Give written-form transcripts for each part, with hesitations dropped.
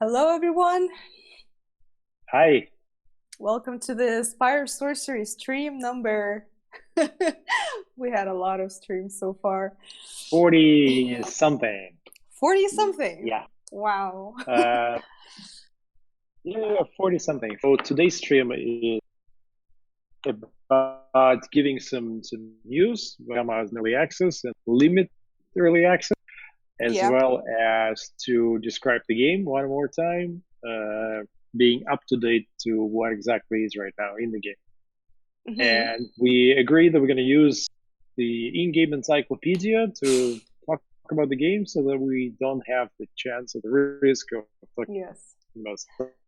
Hello, everyone. Hi, Welcome to the Spire of Sorcery stream number. We had a lot of streams so far. 40 something. 40 something. Yeah. Wow. Uh, yeah, 40 something. So today's stream is about giving some news about early access and limit early access, as Yeah. well as to describe the game one more time, being up to date to what exactly is right now in the game. Hmm. And we agree that we're going to use the in-game encyclopedia to talk about the game so that we don't have the chance or the risk of talking Yes. about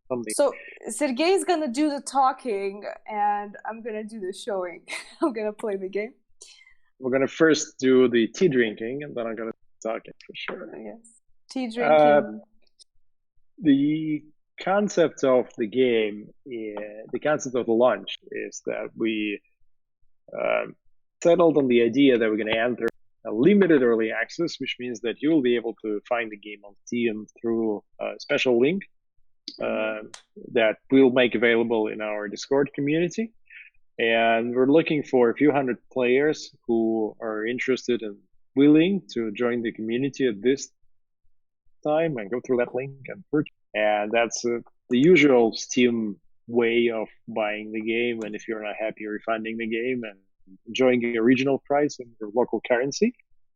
something. So Sergey's gonna do the talking and I'm gonna do the showing. I'm gonna play the game. We're going to first do the tea drinking, and then I'm going to talk it for sure. Yes. Tea Uh, drinking. the concept of the game, the concept of the launch is that we settled on the idea that we're going to enter a limited early access, which means that you will be able to find the game on Steam through a special link that we'll make available in our Discord community. And we're looking for a few hundred players who are interested and willing to join the community at this time and go through that link and purchase. And that's the usual Steam way of buying the game. And if you're not happy, refunding the game and enjoying the original price in your local currency.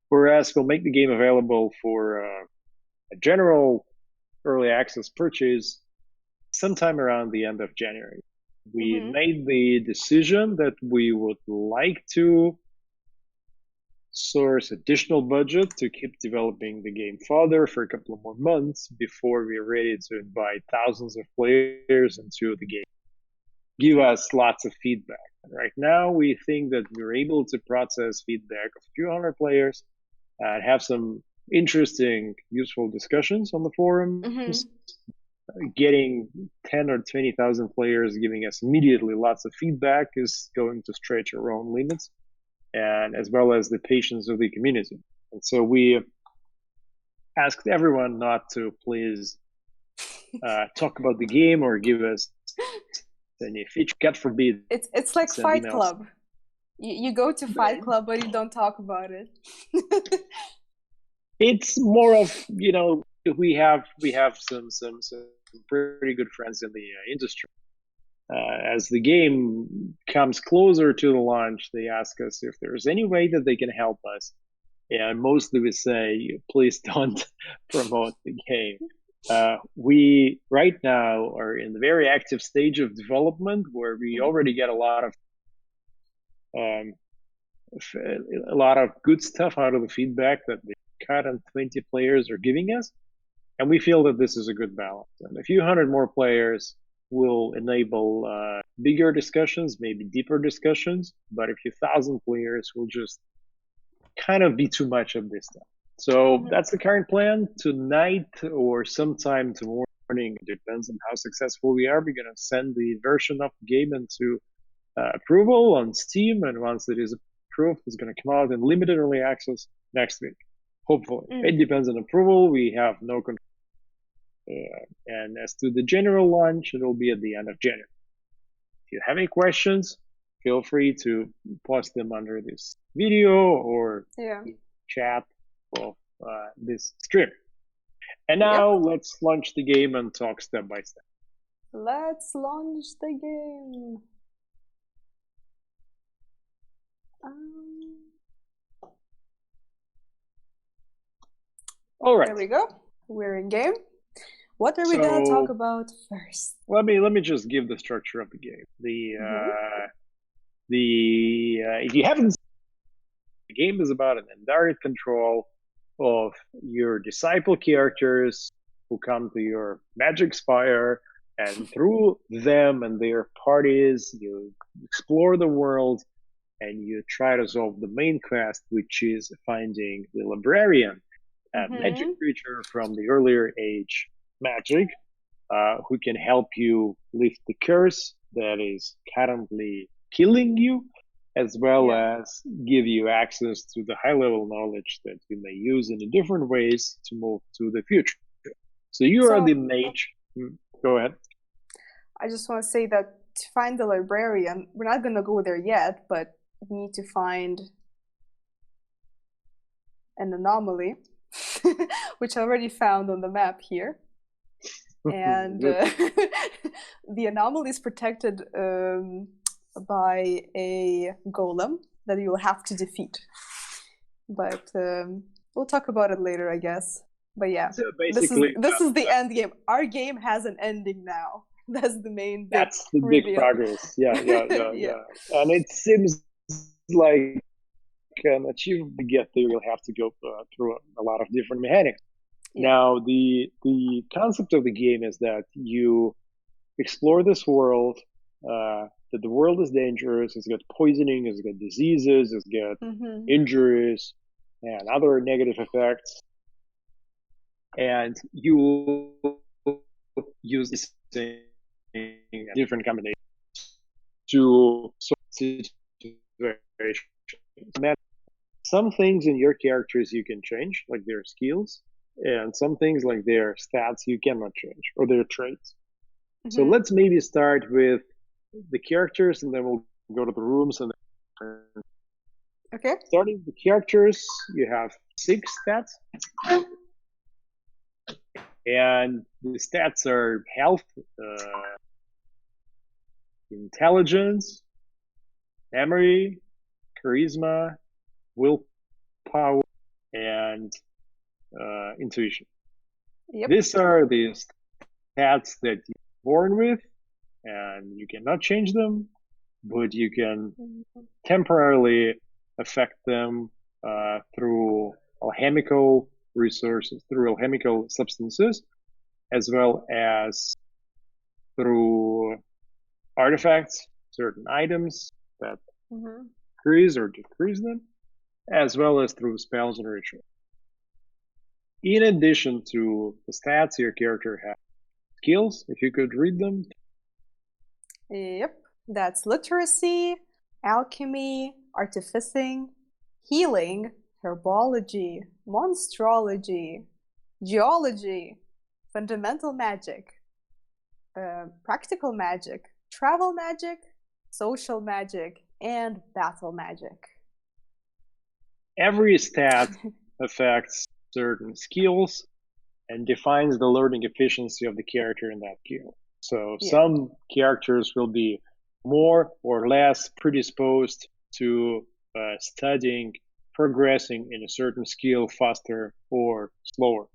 Whereas we'll make the game available for a general early access purchase sometime around the end of January. We made the decision that we would like to source additional budget to keep developing the game further for a couple of more months before we're ready to invite thousands of players into the game. Give us lots of feedback. Right now, we think that we're able to process feedback of a few hundred players and have some interesting, useful discussions on the forums. Getting 10 or 20,000 players giving us immediately lots of feedback is going to stretch our own limits, and as well as the patience of the community. And so we asked everyone not to please talk about the game or give us any feature. God forbid. It's like Send Fight emails. Club. You go to Fight Club, but you don't talk about it. It's more of, we have some pretty good friends in the industry. As the game comes closer to the launch, they ask us if there's any way that they can help us. And mostly we say, please don't promote the game. We right now are in the very active stage of development where we already get a lot of good stuff out of the feedback that the current 20 players are giving us. And we feel that this is a good balance. And a few hundred more players will enable bigger discussions, maybe deeper discussions, but a few thousand players will just kind of be too much of this stuff. So that's the current plan. Tonight or sometime tomorrow morning, it depends on how successful we are. We're going to send the version of the game into approval on Steam, and once it is approved, it's going to come out in limited early access next week. Hopefully. It depends on approval. We have no control. And as to the general launch, it will be at the end of January. If you have any questions, feel free to post them under this video or chat of this stream. And now let's launch the game and talk step by step. Let's launch the game. All right. There we go. We're in game. What are we gonna talk about first? Let me just give the structure of the game. If you haven't, the game is about an indirect control of your disciple characters who come to your magic spire, and through them and their parties, you explore the world and you try to solve the main quest, which is finding the librarian, a magic creature from the earlier age magic, who can help you lift the curse that is currently killing you, as well as give you access to the high level knowledge that you may use in different ways to move to the future. So you are So the mage. Go ahead. I just want to say that to find the librarian, we're not gonna go there yet, but we need to find an anomaly, which I already found on the map here. And Good. the anomaly is protected by a golem that you will have to defeat. But we'll talk about it later, I guess. But yeah, So this is basically, this is the end game. Our game has an ending now. That's the main big that's the big reveal. progress. Yeah, yeah, yeah, Yeah. yeah. And it seems like an achievement to get there, you'll have to go through a lot of different mechanics. Yeah. Now, the concept of the game is that you explore this world. That the world is dangerous. It's got poisoning. It's got diseases. It's got Mm-hmm. injuries and other negative effects. And you use this different combinations to solve situations. Some things in your characters you can change, like their skills, and some things like their stats you cannot change, or their traits. So Mm-hmm. let's maybe start with the characters, and then we'll go to the rooms. And Okay. starting with the characters, you have 6 stats, and the stats are health, intelligence, memory, charisma, willpower, and intuition. Yep. These are the stats that you're born with, and you cannot change them, but you can temporarily affect them through alchemical resources, through alchemical substances, as well as through artifacts, certain items that Mm-hmm. increase or decrease them, as well as through spells and rituals. In addition to the stats, your character has skills, if you could read them. Yep. That's literacy, alchemy, artificing, healing, herbology, monstrology, geology, fundamental magic, practical magic, travel magic, social magic, and battle magic. Every stat affects certain skills and defines the learning efficiency of the character in that skill. So Yeah. some characters will be more or less predisposed to studying, progressing in a certain skill faster or slower.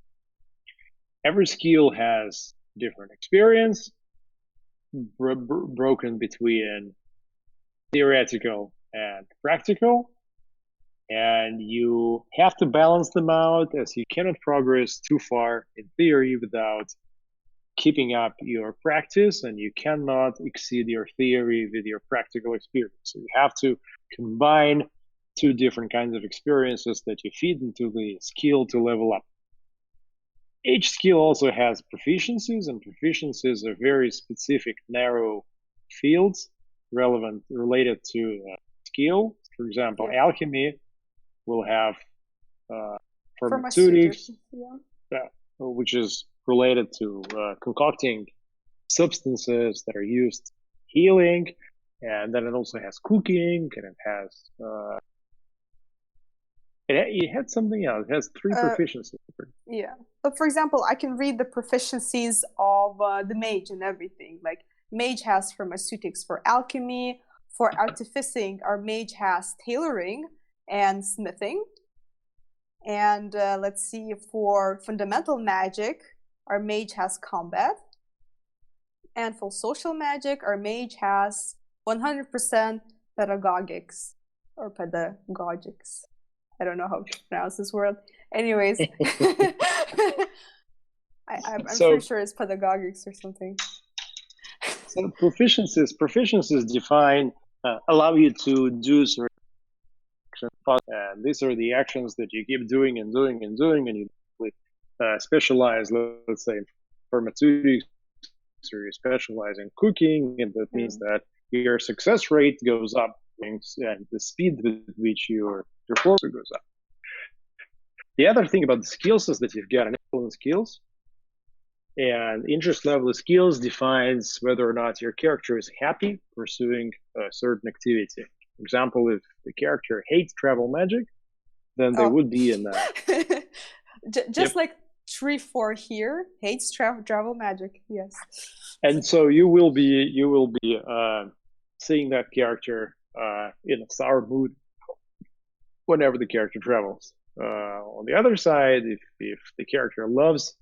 Every skill has different experience, broken between theoretical and practical, and you have to balance them out, as you cannot progress too far in theory without keeping up your practice, and you cannot exceed your theory with your practical experience. So you have to combine 2 different kinds of experiences that you feed into the skill to level up. Each skill also has proficiencies, and proficiencies are very specific, narrow fields related to skill. For example, Yep. alchemy will have pharmaceutics, Pharmaceutics. Yeah. which is related to concocting substances that are used healing, and then it also has cooking, and it has it had something else. It has 3 Uh, proficiencies. yeah. But for example, I can read the proficiencies of the mage and everything. Like, mage has pharmaceutics for alchemy. For artificing, our mage has tailoring and smithing. And let's see, for fundamental magic, our mage has combat. And for social magic, our mage has 100% pedagogics or pedagogics. I don't know how to pronounce this word. Anyways, I'm pretty So sure it's pedagogics or something. so proficiencies define allow you to do certain actions, and these are the actions that you keep doing and doing and doing, and you specialize, let's say, in pharmaceutics, or you specialize in cooking, and that Yeah. means that your success rate goes up, and the speed with which your performance goes up. The other thing about the skills is that you've got an excellent skills, And interest level of skills defines whether or not your character is happy pursuing a certain activity. For example, if the character hates travel magic, then they Oh. would be in that. Just Yep. like 3-4 here hates travel magic. Yes. And so you will be seeing that character in a sour mood whenever the character travels. On the other side, if the character loves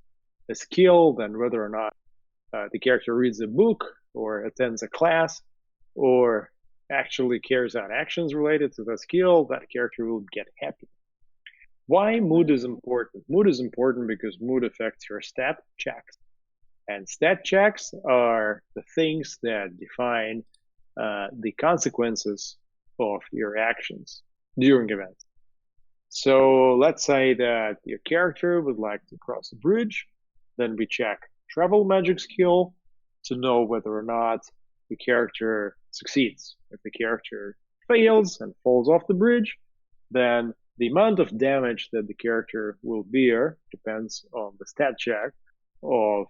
a skill, then whether or not the character reads a book or attends a class or actually carries out actions related to the skill, that character will get happy. Why mood is important? Mood is important because mood affects your stat checks. And stat checks are the things that define the consequences of your actions during events. So let's say that your character would like to cross a bridge, then we check travel magic skill to know whether or not the character succeeds. If the character fails and falls off the bridge, then the amount of damage that the character will bear depends on the stat check of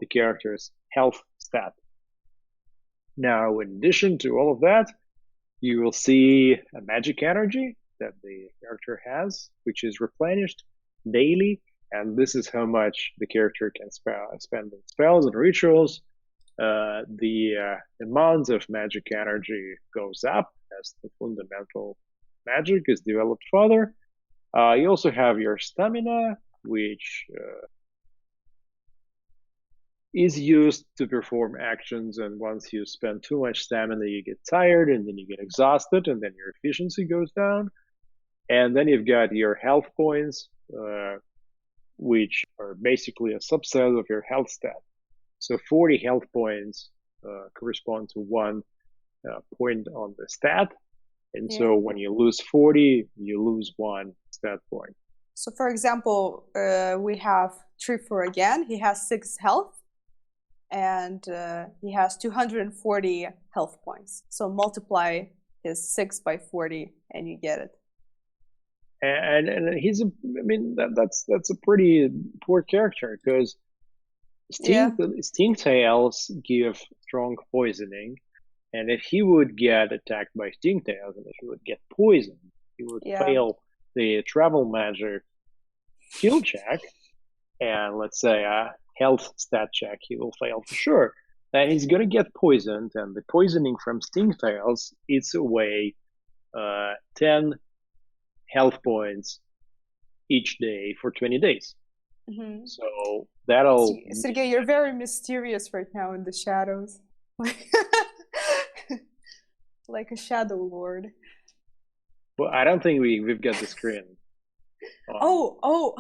the character's health stat. Now, in addition to all of that, you will see a magic energy that the character has, which is replenished daily. And this is how much the character can spend on spells and rituals. The amount of magic energy goes up as the fundamental magic is developed further. You also have your stamina, which is used to perform actions, and once you spend too much stamina, you get tired, and then you get exhausted, and then your efficiency goes down. And then you've got your health points, which are basically a subset of your health stat. So 40 health points correspond to 1 point on the stat. And so when you lose 40, you lose 1 stat point. So for example, we have Trifor again. He has 6 health and he has 240 health points. So multiply his 6 by 40 and you get it. And he's that's a pretty poor character because Stingtails give strong poisoning, and if he would get attacked by Stingtails and if he would get poisoned, he would fail the travel magic skill check, and let's say a health stat check he will fail for sure. And he's gonna get poisoned, and the poisoning from Stingtails eats away 10 health points each day for 20 days. Mm-hmm. So that'll... Sergey, you're very mysterious right now in the shadows. Like a shadow lord. Well, I don't think we've got the screen. Oh,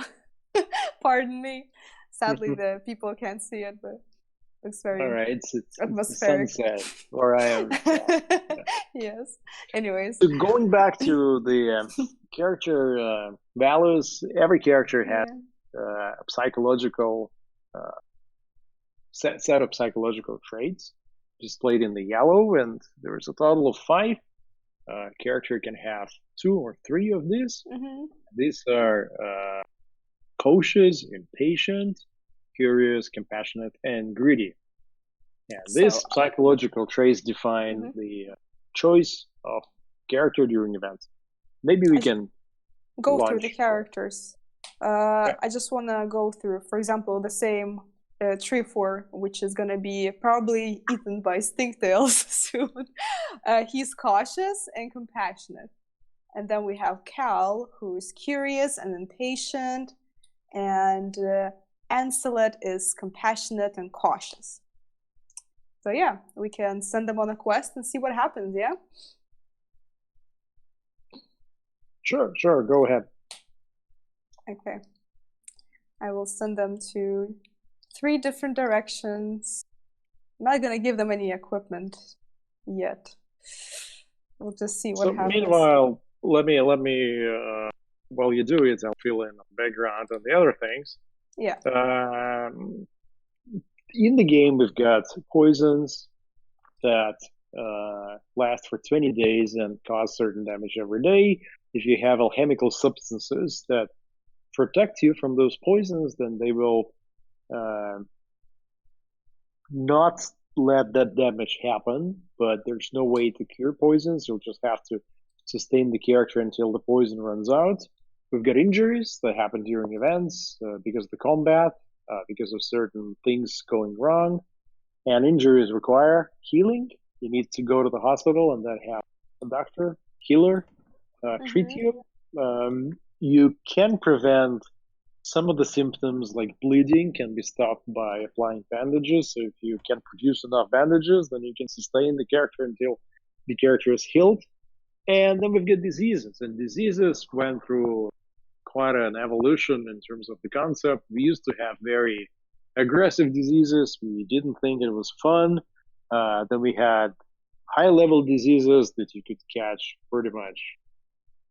pardon me. Sadly, the people can't see it, but looks very it's atmospheric. It's the sunset where I am. Yes. Anyways. So going back to the character values, every character has a psychological set of psychological traits displayed in the yellow, and there's a total of 5. Character can have 2 or 3 of these. Mm-hmm. These are cautious, impatient, curious, compassionate, and greedy. And these psychological traits define the choice of character during events. Maybe we can go through the characters. I just want to go through, for example, the same Trifor, which is going to be probably eaten by Stingtails soon. He's cautious and compassionate. And then we have Cal, who is curious and impatient. And Ancelet is compassionate and cautious. So yeah, we can send them on a quest and see what happens, yeah? Sure, go ahead. Okay. I will send them to 3 different directions. I'm not gonna give them any equipment yet. We'll just see what happens. Meanwhile, let me while you do it, I'll fill in the background on the other things. Yeah. In the game, we've got poisons that last for 20 days and cause certain damage every day. If you have alchemical substances that protect you from those poisons, then they will not let that damage happen, but there's no way to cure poisons. You'll just have to sustain the character until the poison runs out. We've got injuries that happen during events because of the combat, because of certain things going wrong, and injuries require healing. You need to go to the hospital and then have a doctor, healer, treat you. You can prevent some of the symptoms, like bleeding, can be stopped by applying bandages. So if you can produce enough bandages, then you can sustain the character until the character is healed. And then we've got diseases, and diseases went through quite an evolution in terms of the concept. We used to have very aggressive diseases. We didn't think it was fun. Then we had high-level diseases that you could catch pretty much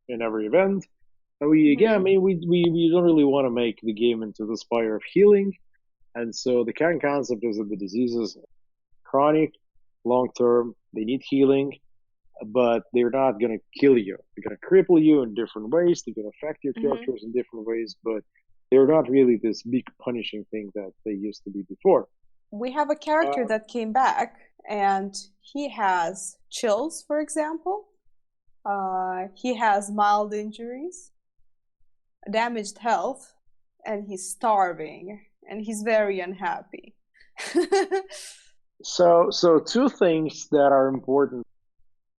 in every event. And we don't really want to make the game into the Spire of Healing. And so the current concept is that the diseases are chronic, long-term, they need healing, but they're not going to kill you. They're going to cripple you in different ways. They're going to affect your characters in different ways, but they're not really this big punishing thing that they used to be before. We have a character that came back, and he has chills, for example. He has mild injuries, damaged health, and he's starving, and he's very unhappy. So two things that are important.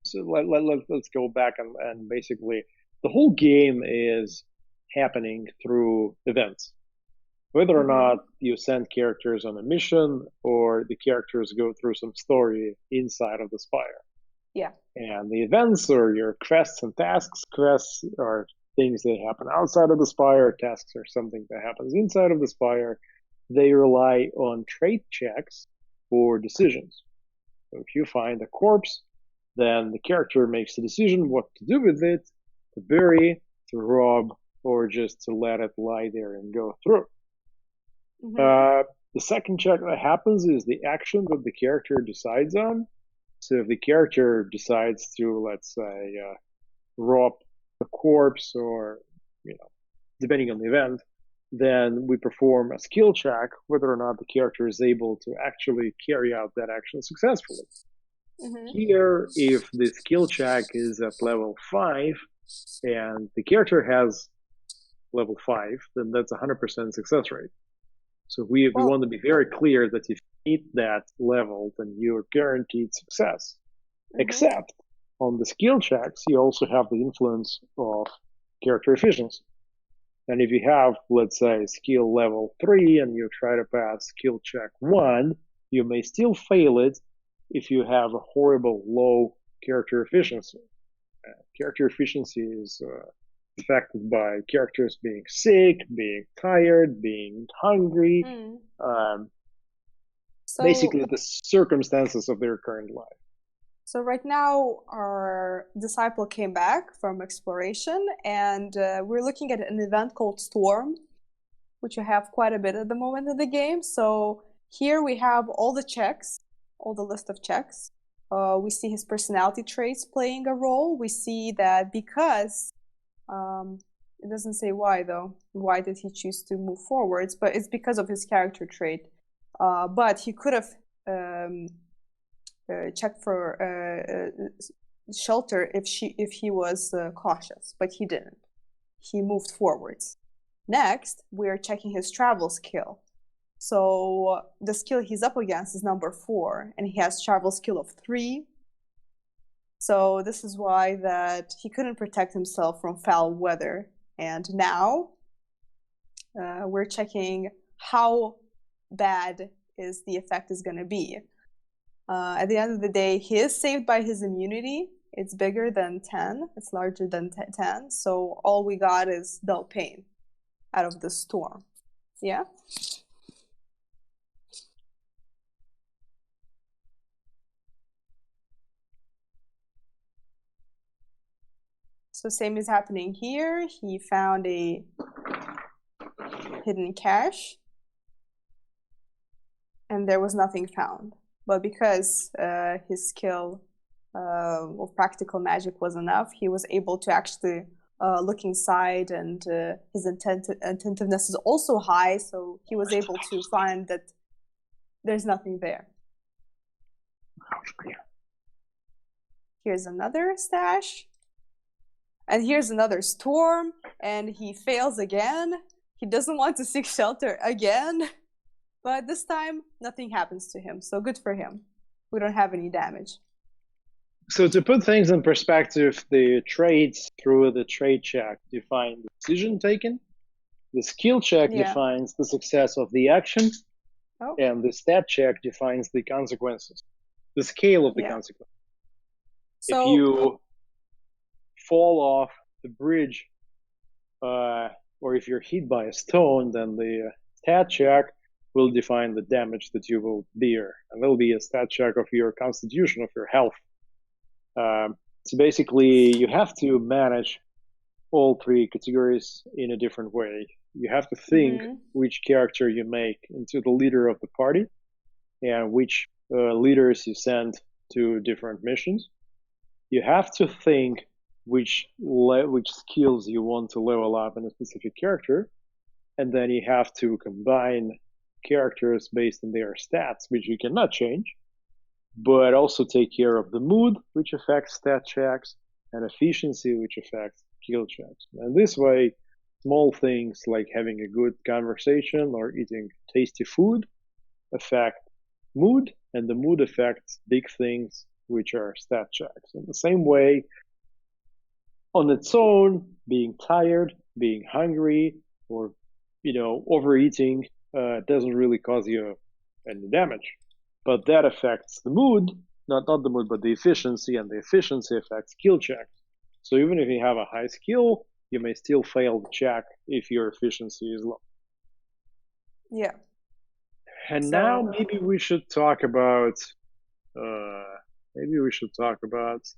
So let's go back and basically the whole game is happening through events. Whether or not you send characters on a mission or the characters go through some story inside of the Spire. Yeah. And the events are your quests and tasks. Quests are things that happen outside of the Spire. Tasks are something that happens inside of the Spire. They rely on trait checks for decisions. So if you find a corpse, then the character makes a decision what to do with it, to bury, to rob, or just to let it lie there and go through. The second check that happens is the action that the character decides on. So if the character decides to, let's say, rob a corpse, or depending on the event, then we perform a skill check whether or not the character is able to actually carry out that action successfully. Here, if the skill check is at level 5 and the character has level 5, then that's 100% success rate. So we want to be very clear that if you hit that level, then you're guaranteed success. Except on the skill checks, you also have the influence of character efficiency. And if you have, let's say, skill level 3 and you try to pass skill check 1, you may still fail it if you have a horrible low character efficiency. Character efficiency is affected by characters being sick, being tired, being hungry, basically the circumstances of their current life. So right now our disciple came back from exploration, and we're looking at an event called Storm, which you have quite a bit at the moment in the game. So here we have all the checks, all the list of checks. We see his personality traits playing a role. We see that because it doesn't say why though. Why did he choose to move forwards? But it's because of his character trait. But he could have checked for shelter if he was cautious, but he didn't. He moved forwards. Next, we're checking his travel skill. So the skill he's up against is number 4, and he has travel skill of 3. So this is why that he couldn't protect himself from foul weather. And now we're checking how bad is the effect is going to be. At the end of the day, he is saved by his immunity. It's bigger than 10. It's larger than 10. So all we got is dull pain out of the storm. Yeah? So same is happening here. He found a hidden cache, and there was nothing found. But because his skill of practical magic was enough, he was able to actually look inside, and his attentiveness is also high, so he was able to find that there's nothing there. Here's another stash. And here's another storm, and he fails again. He doesn't want to seek shelter again. But this time, nothing happens to him, so good for him. We don't have any damage. So to put things in perspective, the traits through the trait check define the decision taken. The skill check defines the success of the action. Oh. And the stat check defines the consequences, the scale of the consequences. So, if you fall off the bridge, or if you're hit by a stone, then the stat check will define the damage that you will bear. And there'll be a stat check of your constitution, of your health. So basically, you have to manage all three categories in a different way. You have to think which character you make into the leader of the party and which leaders you send to different missions. You have to think which skills you want to level up in a specific character, and then you have to combine characters based on their stats, which you cannot change, but also take care of the mood, which affects stat checks, and efficiency, which affects skill checks. And this way, small things like having a good conversation or eating tasty food affect mood, and the mood affects big things, which are stat checks. In the same way, on its own, being tired, being hungry, or overeating doesn't really cause you any damage. But that affects the mood, not the mood, but the efficiency, and the efficiency affects skill checks. So even if you have a high skill, you may still fail the check if your efficiency is low. Yeah. And now maybe we should talk about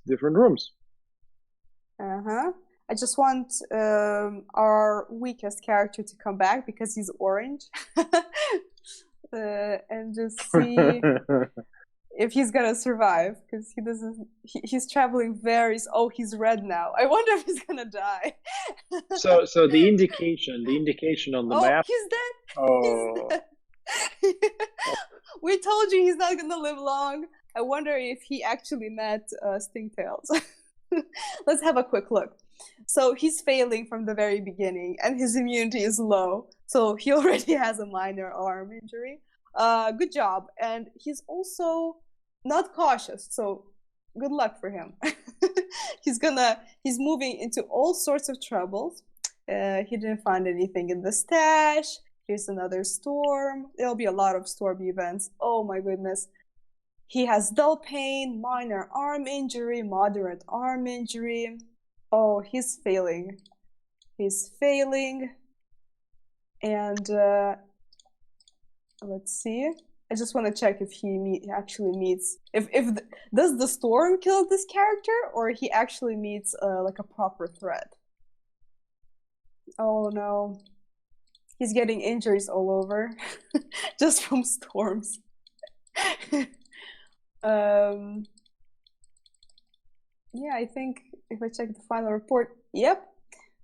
different rooms. I just want our weakest character to come back because he's orange. And just see if he's gonna survive, because he's traveling he's red now. I wonder if he's gonna die. So the indication on the map. He's dead. He's dead. We told you he's not gonna live long. I wonder if he actually met Stingtails. Let's have a quick look. So he's failing from the very beginning, and his immunity is low. So he already has a minor arm injury. Good job. And he's also not cautious, so good luck for him. He's moving into all sorts of troubles. He didn't find anything in the stash. Here's another storm. There'll be a lot of storm events. Oh my goodness. He has dull pain, minor arm injury, moderate arm injury. Oh, he's failing. And let's see. I just want to check if he actually meets. Does the storm kill this character, or he actually meets like a proper threat? Oh no, he's getting injuries all over, just from storms. Yeah, I think if I check the final report, yep.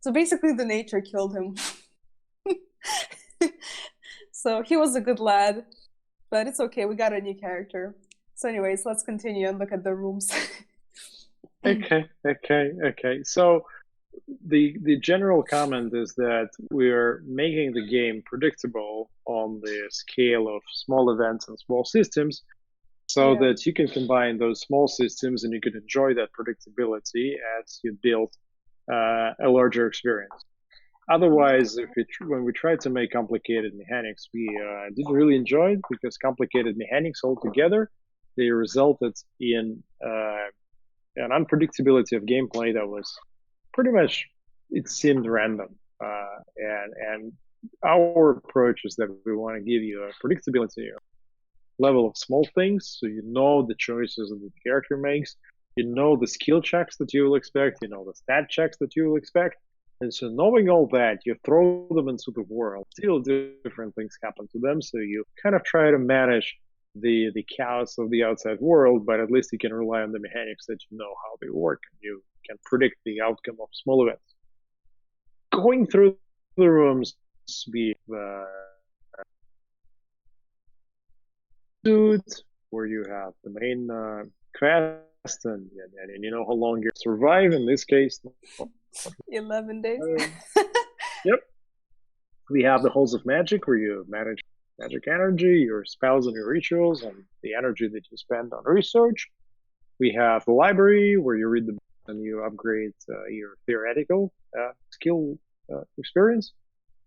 So basically, the nature killed him. So he was a good lad, but it's okay. We got a new character. So anyways, let's continue and look at the rooms. Okay. So the general comment is that we're making the game predictable on the scale of small events and small systems, so that you can combine those small systems and you can enjoy that predictability as you build a larger experience. Otherwise, when we tried to make complicated mechanics, we didn't really enjoy it, because complicated mechanics altogether, they resulted in an unpredictability of gameplay that was pretty much, it seemed random. And our approach is that we want to give you a predictability level of small things, so you know the choices that the character makes, you know the skill checks that you will expect, you know the stat checks that you will expect. And so knowing all that, you throw them into the world, still different things happen to them, so you kind of try to manage the chaos of the outside world, but at least you can rely on the mechanics that you know how they work, and you can predict the outcome of small events. Going through the rooms, suit, where you have the main quest, and you know how long you survive. In this case, 11 days. Yep. We have the halls of magic, where you manage magic energy, your spells and your rituals, and the energy that you spend on research. We have the library, where you read the books and you upgrade your theoretical skill experience.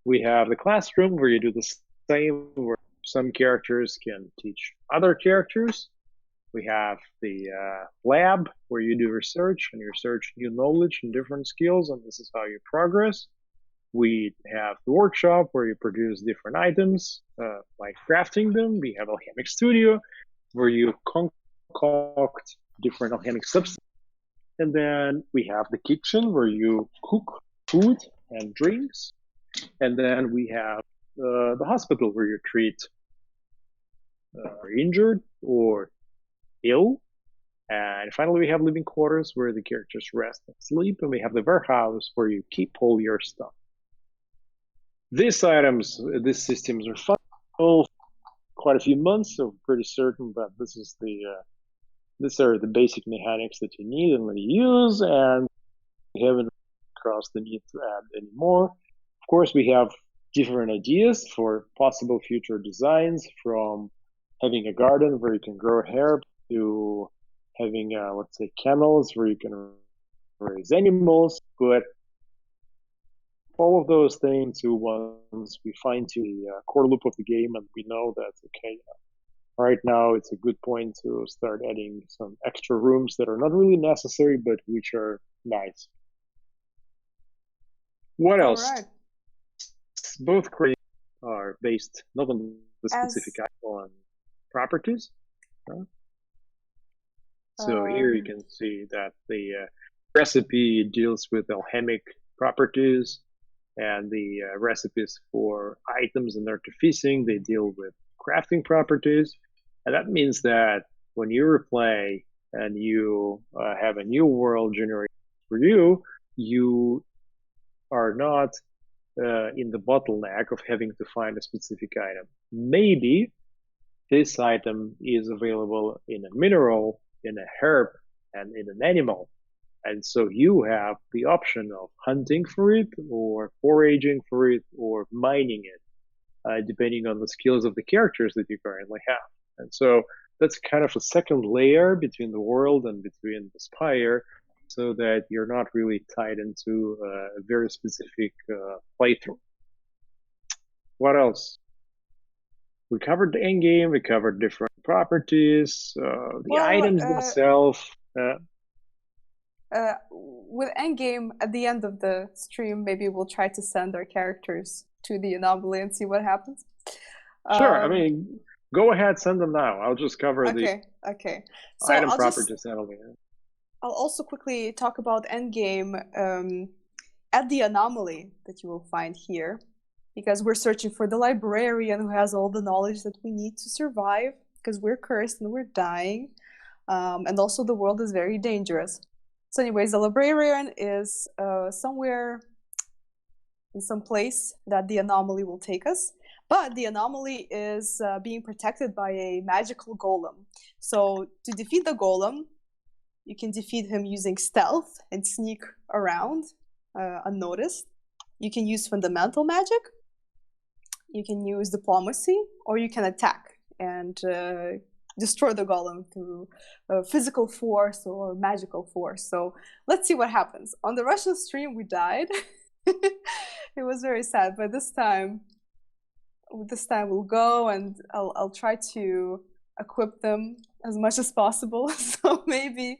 We have the classroom, where you do the same, where some characters can teach other characters. We have the lab, where you do research and you research new knowledge and different skills, and this is how you progress. We have the workshop, where you produce different items, like crafting them. We have alchemic studio, where you concoct different alchemic substances. And then we have the kitchen, where you cook food and drinks. And then we have the hospital, where you treat injured or ill. And finally, we have living quarters, where the characters rest and sleep. And we have the warehouse, where you keep all your stuff. These systems are fun for quite a few months, so pretty certain that these are the basic mechanics that you need and that you use, and we haven't crossed the need to add any more. Of course, we have different ideas for possible future designs, from having a garden where you can grow herbs to having, let's say, kennels where you can raise animals. But all of those things, once we find to the core loop of the game, and we know that, okay, right now it's a good point to start adding some extra rooms that are not really necessary, but which are nice. What else? All right. Both crates are based not on the specific item, on properties. So here you can see that the recipe deals with alchemic properties, and the recipes for items and artificing, they deal with crafting properties. And that means that when you play and you have a new world generated for you, you are not in the bottleneck of having to find a specific item. Maybe this item is available in a mineral, in a herb, and in an animal. And so you have the option of hunting for it, or foraging for it, or mining it, depending on the skills of the characters that you currently have. And so that's kind of a second layer between the world and between the Spire, so that you're not really tied into a very specific playthrough. What else? We covered the endgame, we covered different properties, the items themselves. With endgame, at the end of the stream, maybe we'll try to send our characters to the anomaly and see what happens. Sure, I mean, go ahead, send them now. I'll just cover the so item properties. I'll also quickly talk about endgame at the anomaly that you will find here, because we're searching for the librarian who has all the knowledge that we need to survive, because we're cursed and we're dying, and also the world is very dangerous. So anyways, the librarian is somewhere in some place that the anomaly will take us. But the anomaly is being protected by a magical golem. So to defeat the golem, you can defeat him using stealth and sneak around unnoticed. You can use fundamental magic. You can use diplomacy, or you can attack and destroy the golem through physical force or magical force. So let's see what happens. On the Russian stream, we died. It was very sad, but this time we'll go, and I'll try to equip them as much as possible. So maybe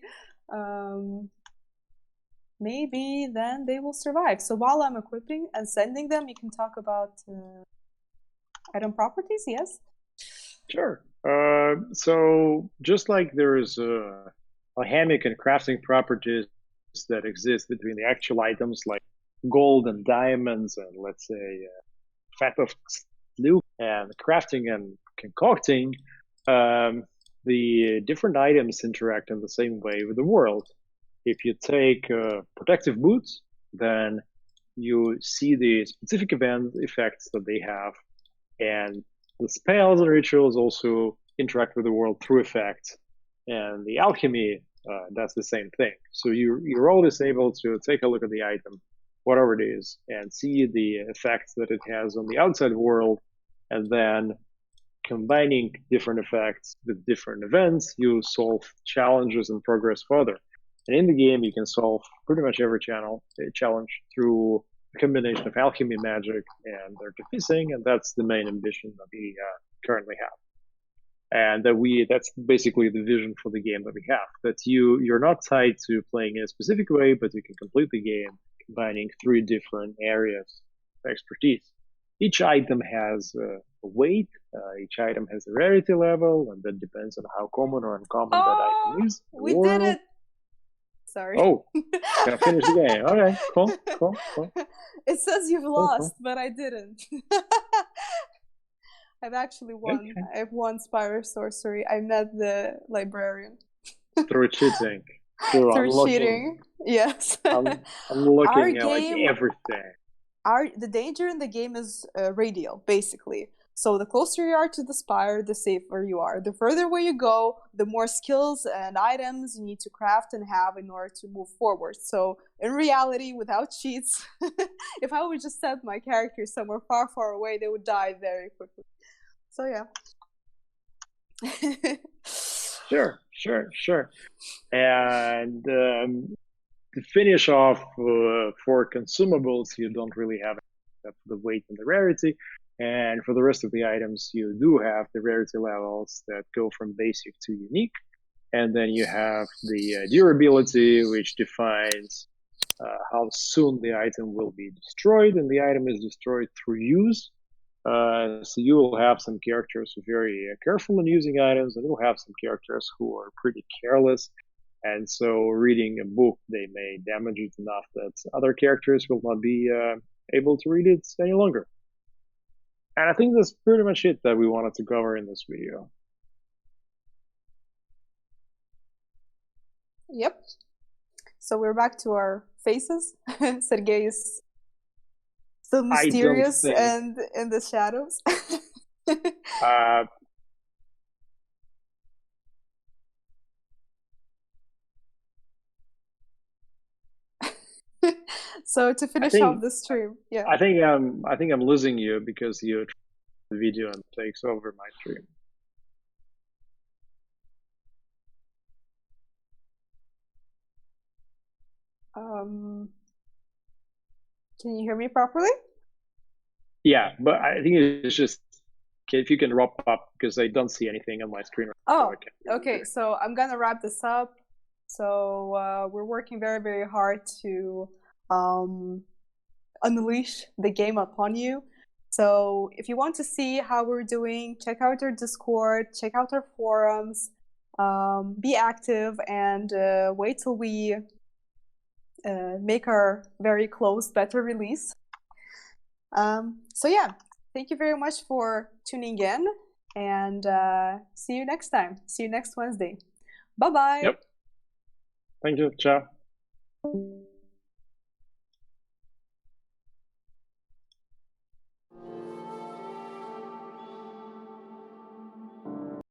then they will survive. So while I'm equipping and sending them, you can talk about item properties. Yes. Sure. So just like there's alchemic and crafting properties that exist between the actual items, like gold and diamonds, and let's say fat of steel, and crafting and concocting, the different items interact in the same way with the world. If you take protective boots, then you see the specific event effects that they have, and the spells and rituals also interact with the world through effects. And the alchemy does the same thing. So you're always able to take a look at the item, whatever it is, and see the effects that it has on the outside world, and then combining different effects with different events, you solve challenges and progress further. And in the game, you can solve pretty much every challenge through a combination of alchemy, magic, and artificing, and that's the main ambition that we currently have. And that's basically the vision for the game that we have. That you're not tied to playing in a specific way, but you can complete the game combining 3 different areas of expertise. Each item has a weight, each item has a rarity level, and that depends on how common or uncommon that item is. We did it! Sorry. Oh, gotta finish the game. Okay, cool. It says you've lost, but I didn't. I've actually won. Okay. I've won Spire of Sorcery. I met the librarian. Through cheating. Through cheating. Yes. I'm looking at like everything. The danger in the game is radial, basically. So the closer you are to the spire, the safer you are. The further away you go, the more skills and items you need to craft and have in order to move forward. So in reality, without cheats, if I would just set my character somewhere far, far away, they would die very quickly. So yeah. Sure. And to finish off, for consumables, you don't really have the weight and the rarity. And for the rest of the items, you do have the rarity levels that go from basic to unique. And then you have the durability, which defines how soon the item will be destroyed. And the item is destroyed through use. So you will have some characters who are very careful in using items, and you'll have some characters who are pretty careless. And so reading a book, they may damage it enough that other characters will not be able to read it any longer. And I think that's pretty much it that we wanted to cover in this video. Yep. So we're back to our faces. Sergey is still mysterious and in the shadows. So to finish off the stream, yeah. I think I'm losing you because you the video and takes over my stream. Can you hear me properly? Yeah, but I think it's just if you can wrap up because I don't see anything on my screen. Oh, okay. So I'm gonna wrap this up. So we're working very, very hard to unleash the game upon you. So if you want to see how we're doing, check out our Discord, check out our forums, be active, and wait till we make our very close beta release. So yeah, thank you very much for tuning in, and see you next time. See you next Wednesday. Bye-bye. Yep. Thank you. Ciao.